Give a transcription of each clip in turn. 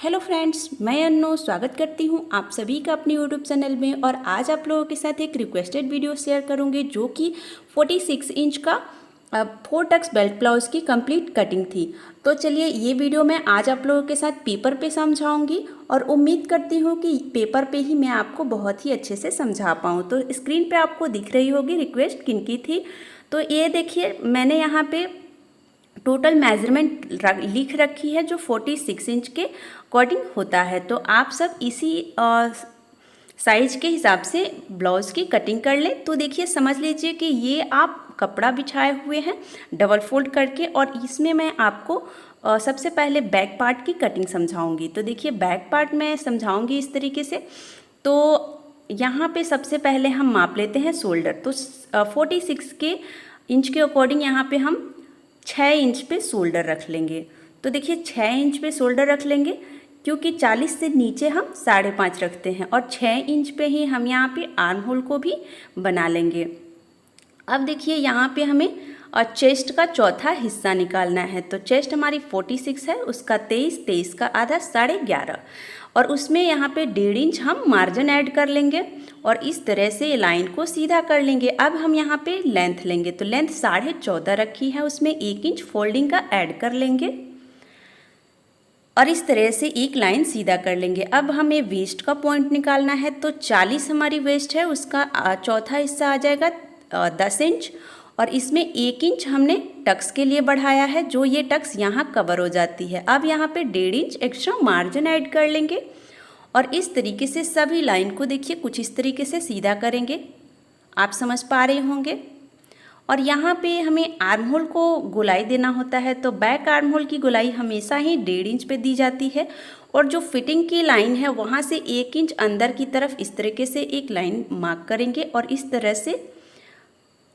Hello friends, मैं अन्नू स्वागत करती हूँ आप सभी का अपने यूट्यूब चैनल में। और आज आप लोगों के साथ एक रिक्वेस्टेड वीडियो शेयर करूँगी जो कि 46 इंच का 4 टक्स बेल्ट ब्लाउज़ की कंप्लीट कटिंग थी। तो चलिए ये वीडियो मैं आज आप लोगों के साथ पेपर पे समझाऊंगी और उम्मीद करती हूँ कि पेपर पे ही मैं आपको बहुत ही अच्छे से समझा पाऊँ। तो स्क्रीन पे आपको दिख रही होगी रिक्वेस्ट किनकी थी। तो ये देखिए मैंने यहाँ पे टोटल मेजरमेंट लिख रखी है जो 46 इंच के अकॉर्डिंग होता है। तो आप सब इसी साइज के हिसाब से ब्लाउज़ की कटिंग कर लें। तो देखिए समझ लीजिए कि ये आप कपड़ा बिछाए हुए हैं डबल फोल्ड करके, और इसमें मैं आपको सबसे पहले बैक पार्ट की कटिंग समझाऊंगी। तो देखिए बैक पार्ट में समझाऊंगी इस तरीके से। तो यहाँ पे सबसे पहले हम माप लेते हैं शोल्डर। तो 46 के इंच के अकॉर्डिंग यहाँ पे हम 6 इंच पे शोल्डर रख लेंगे। तो देखिए 6 इंच पे शोल्डर रख लेंगे क्योंकि 40 से नीचे हम 5.5 रखते हैं, और 6 इंच पे ही हम यहाँ पे आर्म होल को भी बना लेंगे। अब देखिए यहाँ पे हमें चेस्ट का चौथा हिस्सा निकालना है। तो चेस्ट हमारी 46 है, उसका 23 का आधा 11.5, और उसमें यहाँ पे 1.5 इंच हम मार्जिन ऐड कर लेंगे और इस तरह से लाइन को सीधा कर लेंगे। अब हम यहाँ पे लेंथ लेंगे। तो लेंथ 14.5 रखी है, उसमें 1 इंच फोल्डिंग का ऐड कर लेंगे और इस तरह से एक लाइन सीधा कर लेंगे। अब हमें वेस्ट का पॉइंट निकालना है। तो 40 हमारी वेस्ट है, उसका चौथा हिस्सा आ जाएगा 10 इंच, और इसमें 1 इंच हमने टक्स के लिए बढ़ाया है, जो ये टक्स यहाँ कवर हो जाती है। अब यहाँ पे 1.5 इंच एक्स्ट्रा मार्जिन ऐड कर लेंगे और इस तरीके से सभी लाइन को देखिए कुछ इस तरीके से सीधा करेंगे। आप समझ पा रहे होंगे। और यहाँ पे हमें आर्म होल को गोलाई देना होता है। तो बैक आर्म होल की गोलाई हमेशा ही 1.5 इंच पे दी जाती है, और जो फिटिंग की लाइन है वहाँ से 1 इंच अंदर की तरफ इस तरीके से एक लाइन मार्क करेंगे और इस तरह से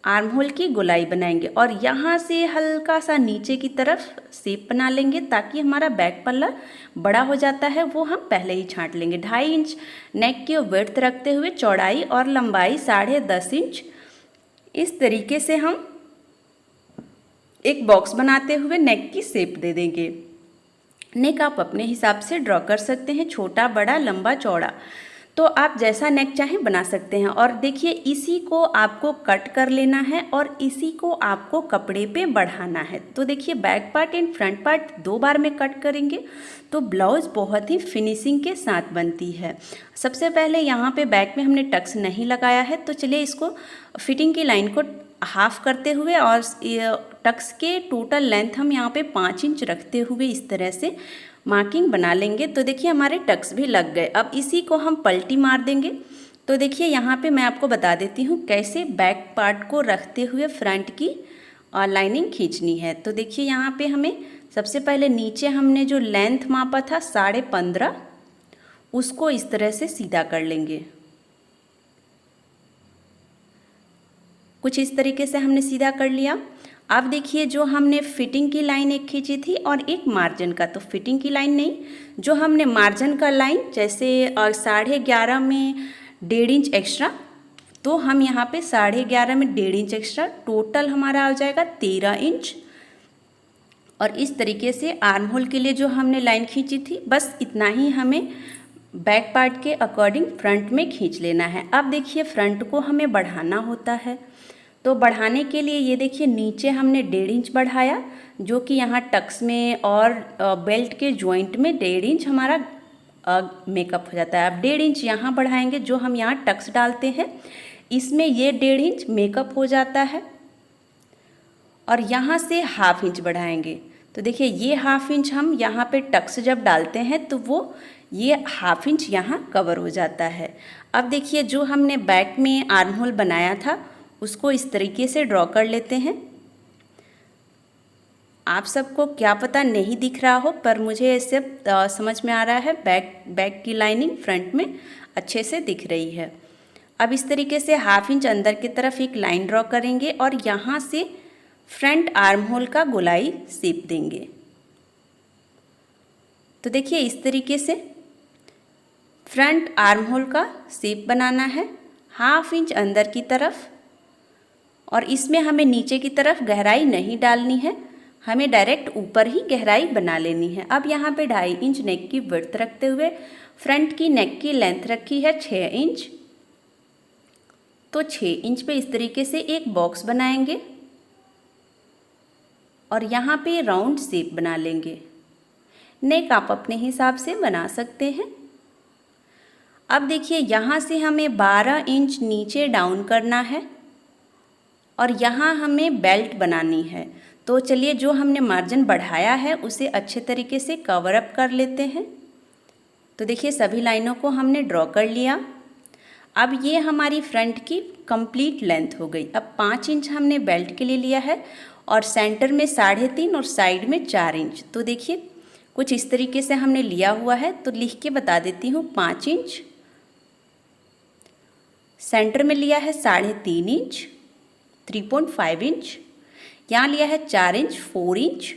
आर्म होल की गोलाई बनाएंगे। और यहाँ से हल्का सा नीचे की तरफ शेप बना लेंगे ताकि हमारा बैक पल्ला बड़ा हो जाता है, वो हम पहले ही छांट लेंगे। 2.5 इंच नेक की विड्थ रखते हुए चौड़ाई और लंबाई 10.5 इंच इस तरीके से हम एक बॉक्स बनाते हुए नेक की शेप दे देंगे। नेक आप अपने हिसाब से ड्रॉ कर सकते हैं, छोटा बड़ा लंबा चौड़ा, तो आप जैसा नेक चाहें बना सकते हैं। और देखिए इसी को आपको कट कर लेना है और इसी को आपको कपड़े पे बढ़ाना है। तो देखिए back part and front part 2 बार में कट करेंगे तो ब्लाउज़ बहुत ही फिनिशिंग के साथ बनती है। सबसे पहले यहाँ पे बैक में हमने टक्स नहीं लगाया है, तो चलिए इसको फिटिंग की लाइन को हाफ करते हुए और टक्स के टोटल लेंथ हम यहाँ पे 5 इंच रखते हुए इस तरह से मार्किंग बना लेंगे। तो देखिए हमारे टक्स भी लग गए। अब इसी को हम पलटी मार देंगे। तो देखिए यहाँ पे मैं आपको बता देती हूँ कैसे बैक पार्ट को रखते हुए फ्रंट की लाइनिंग खींचनी है। तो देखिए यहाँ पे हमें सबसे पहले नीचे हमने जो लेंथ मापा था 15.5, उसको इस तरह से सीधा कर लेंगे। कुछ इस तरीके से हमने सीधा कर लिया। अब देखिए जो हमने फिटिंग की लाइन एक खींची थी और एक मार्जिन का, तो फिटिंग की लाइन नहीं, जो हमने मार्जिन का लाइन जैसे 11.5 में 1.5 इंच एक्स्ट्रा, तो हम यहाँ पे 11.5 में 1.5 इंच एक्स्ट्रा, टोटल हमारा आ जाएगा 13 इंच। और इस तरीके से आर्म होल के लिए जो हमने लाइन खींची थी बस इतना ही हमें बैक पार्ट के अकॉर्डिंग फ्रंट में खींच लेना है। अब देखिए फ्रंट को हमें बढ़ाना होता है। तो बढ़ाने के लिए ये देखिए नीचे हमने 1.5 इंच बढ़ाया, जो कि यहाँ टक्स में और बेल्ट के जॉइंट में 1.5 इंच हमारा मेकअप हो जाता है। अब 1.5 इंच यहाँ बढ़ाएंगे, जो हम यहाँ टक्स डालते हैं इसमें ये 1.5 इंच मेकअप हो जाता है, और यहाँ से 1/2 इंच बढ़ाएंगे। तो देखिए ये 1/2 इंच हम यहाँ पे टक्स जब डालते हैं तो वो ये 1/2 इंच यहाँ कवर हो जाता है। अब देखिए जो हमने बैक में आर्म होल बनाया था उसको इस तरीके से ड्रॉ कर लेते हैं। आप सबको क्या पता नहीं दिख रहा हो, पर मुझे इससे समझ में आ रहा है बैक की लाइनिंग फ्रंट में अच्छे से दिख रही है। अब इस तरीके से 1/2 इंच अंदर की तरफ एक लाइन ड्रॉ करेंगे और यहाँ से फ्रंट आर्म होल का गोलाई शेप देंगे। तो देखिए इस तरीके से फ्रंट आर्म होल का शेप बनाना है 1/2 इंच अंदर की तरफ, और इसमें हमें नीचे की तरफ गहराई नहीं डालनी है, हमें डायरेक्ट ऊपर ही गहराई बना लेनी है। अब यहाँ पे 2.5 इंच नेक की विड्थ रखते हुए फ्रंट की नेक की लेंथ रखी है 6 इंच। तो 6 इंच पे इस तरीके से एक बॉक्स बनाएंगे और यहाँ पे राउंड शेप बना लेंगे। नेक आप अपने हिसाब से बना सकते हैं। अब देखिए यहाँ से हमें 12 इंच नीचे डाउन करना है और यहाँ हमें बेल्ट बनानी है। तो चलिए जो हमने मार्जिन बढ़ाया है उसे अच्छे तरीके से कवर अप कर लेते हैं। तो देखिए सभी लाइनों को हमने ड्रॉ कर लिया। अब ये हमारी फ्रंट की कंप्लीट लेंथ हो गई। अब 5 इंच हमने बेल्ट के लिए लिया है और सेंटर में 3.5 और साइड में 4 इंच। तो देखिए कुछ इस तरीके से हमने लिया हुआ है। तो लिख के बता देती हूँ, 5 इंच, सेंटर में लिया है 3.5 इंच 3.5 इंच, यहाँ लिया है 4 इंच 4 इंच।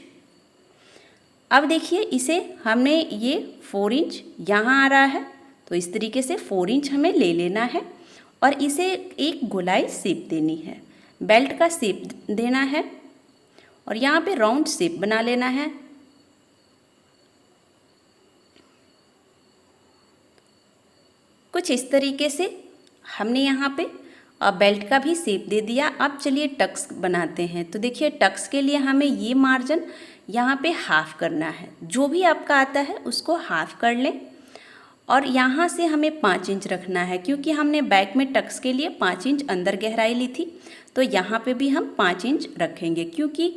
अब देखिए इसे हमने ये 4 इंच यहाँ आ रहा है, तो इस तरीके से 4 इंच हमें ले लेना है और इसे एक गोलाई शेप देनी है, बेल्ट का शेप देना है और यहाँ पे राउंड शेप बना लेना है। कुछ इस तरीके से हमने यहाँ पे बेल्ट का भी शेप दे दिया। अब चलिए टक्स बनाते हैं। तो देखिए टक्स के लिए हमें ये मार्जिन यहाँ पे हाफ करना है। जो भी आपका आता है उसको हाफ कर लें और यहाँ से हमें 5 इंच रखना है, क्योंकि हमने बैक में टक्स के लिए 5 इंच अंदर गहराई ली थी। तो यहाँ पे भी हम 5 इंच रखेंगे, क्योंकि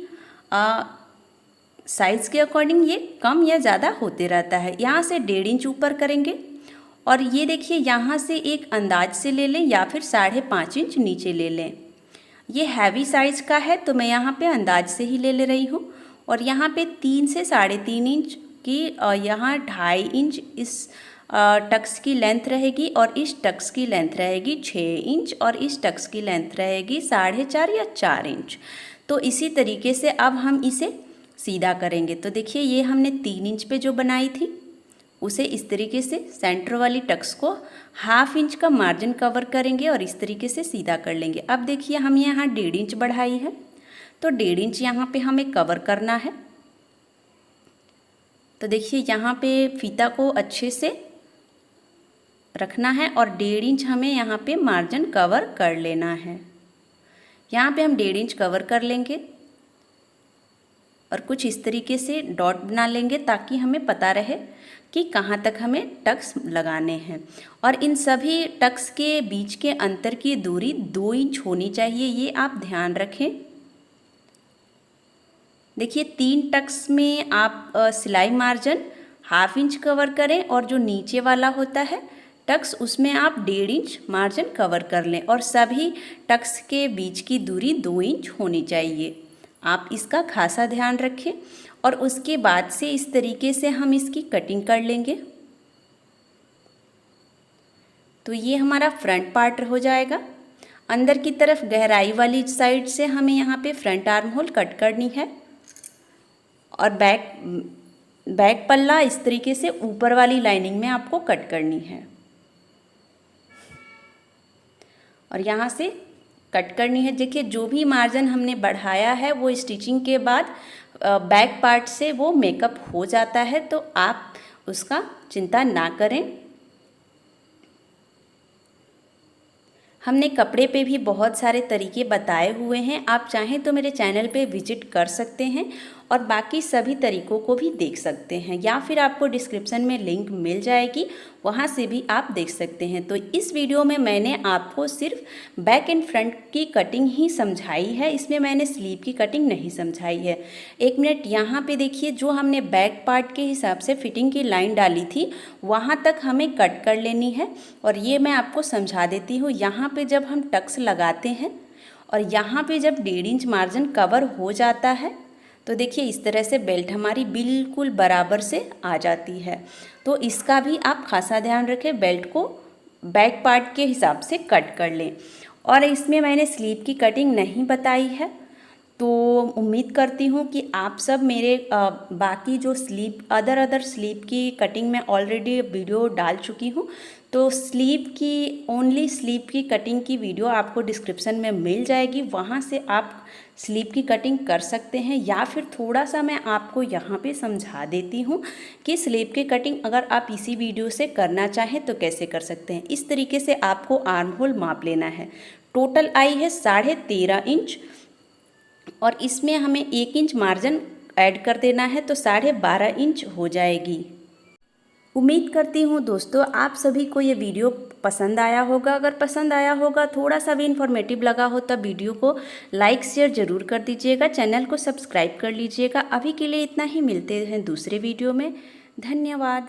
साइज़ के अकॉर्डिंग ये कम या ज़्यादा होते रहता है। यहाँ से 1.5 इंच ऊपर करेंगे और ये देखिए यहाँ से एक अंदाज से ले लें या फिर 5.5 इंच नीचे ले लें। ये हैवी साइज़ का है तो मैं यहाँ पे अंदाज से ही ले रही हूँ और यहाँ पे 3 से 3.5 इंच की यहाँ 2.5 इंच इस टक्स की लेंथ रहेगी और इस टक्स की लेंथ रहेगी 6 इंच और इस टक्स की लेंथ रहेगी 4.5 या 4 इंच। तो इसी तरीके से अब हम इसे सीधा करेंगे। तो देखिए ये हमने 3 इंच पे जो बनाई थी उसे इस तरीके से सेंटर वाली टक्स को 1/2 इंच का मार्जिन कवर करेंगे और इस तरीके से सीधा कर लेंगे। अब देखिए हम यहाँ 1.5 इंच बढ़ाई है, तो 1.5 इंच यहाँ पे हमें कवर करना है। तो देखिए यहाँ पे फीता को अच्छे से रखना है और 1.5 इंच हमें यहाँ पे मार्जिन कवर कर लेना है। यहाँ पे हम 1.5 इंच कवर कर लेंगे और कुछ इस तरीके से डॉट बना लेंगे ताकि हमें पता रहे कि कहाँ तक हमें टक्स लगाने हैं। और इन सभी टक्स के बीच के अंतर की दूरी 2 इंच होनी चाहिए, ये आप ध्यान रखें। देखिए 3 टक्स में आप सिलाई मार्जिन 1/2 इंच कवर करें और जो नीचे वाला होता है टक्स उसमें आप 1.5 इंच मार्जिन कवर कर लें और सभी टक्स के बीच की दूरी 2 इंच होनी चाहिए। आप इसका खासा ध्यान रखें और उसके बाद से इस तरीके से हम इसकी कटिंग कर लेंगे। तो ये हमारा फ्रंट पार्ट हो जाएगा। अंदर की तरफ गहराई वाली साइड से हमें यहाँ पे फ्रंट आर्म होल कट करनी है और बैक पल्ला इस तरीके से ऊपर वाली लाइनिंग में आपको कट करनी है और यहाँ से कट करनी है। देखिए जो भी मार्जिन हमने बढ़ाया है वो स्टिचिंग के बाद बैक पार्ट से वो मेकअप हो जाता है, तो आप उसका चिंता ना करें। हमने कपड़े पे भी बहुत सारे तरीके बताए हुए हैं, आप चाहें तो मेरे चैनल पे विजिट कर सकते हैं और बाकी सभी तरीकों को भी देख सकते हैं, या फिर आपको डिस्क्रिप्शन में लिंक मिल जाएगी, वहाँ से भी आप देख सकते हैं। तो इस वीडियो में मैंने आपको सिर्फ बैक एंड फ्रंट की कटिंग ही समझाई है, इसमें मैंने स्लीव की कटिंग नहीं समझाई है। 1 मिनट यहाँ पे देखिए, जो हमने बैक पार्ट के हिसाब से फिटिंग की लाइन डाली थी वहाँ तक हमें कट कर लेनी है और ये मैं आपको समझा देती हूँ। यहाँ पे जब हम टक्स लगाते हैं और यहाँ पे जब 1.5 इंच मार्जिन कवर हो जाता है तो देखिए इस तरह से बेल्ट हमारी बिल्कुल बराबर से आ जाती है। तो इसका भी आप खासा ध्यान रखें, बेल्ट को बैक पार्ट के हिसाब से कट कर लें। और इसमें मैंने स्लीव की कटिंग नहीं बताई है, तो उम्मीद करती हूँ कि आप सब मेरे बाकी जो स्लीव अदर स्लीव की कटिंग में ऑलरेडी वीडियो डाल चुकी हूँ, तो ओनली स्लीव की कटिंग की वीडियो आपको डिस्क्रिप्शन में मिल जाएगी। वहाँ से आप स्लीव की कटिंग कर सकते हैं, या फिर थोड़ा सा मैं आपको यहाँ पे समझा देती हूँ कि स्लीव की कटिंग अगर आप इसी वीडियो से करना चाहें तो कैसे कर सकते हैं। इस तरीके से आपको आर्म होल माप लेना है। टोटल आई है 13.5 इंच और इसमें हमें 1 इंच मार्जिन ऐड कर देना है, तो 12.5 इंच हो जाएगी। उम्मीद करती हूँ दोस्तों आप सभी को ये वीडियो पसंद आया होगा। अगर पसंद आया होगा, थोड़ा सा भी इन्फॉर्मेटिव लगा हो, तब वीडियो को लाइक शेयर ज़रूर कर दीजिएगा, चैनल को सब्सक्राइब कर लीजिएगा। अभी के लिए इतना ही, मिलते हैं दूसरे वीडियो में। धन्यवाद।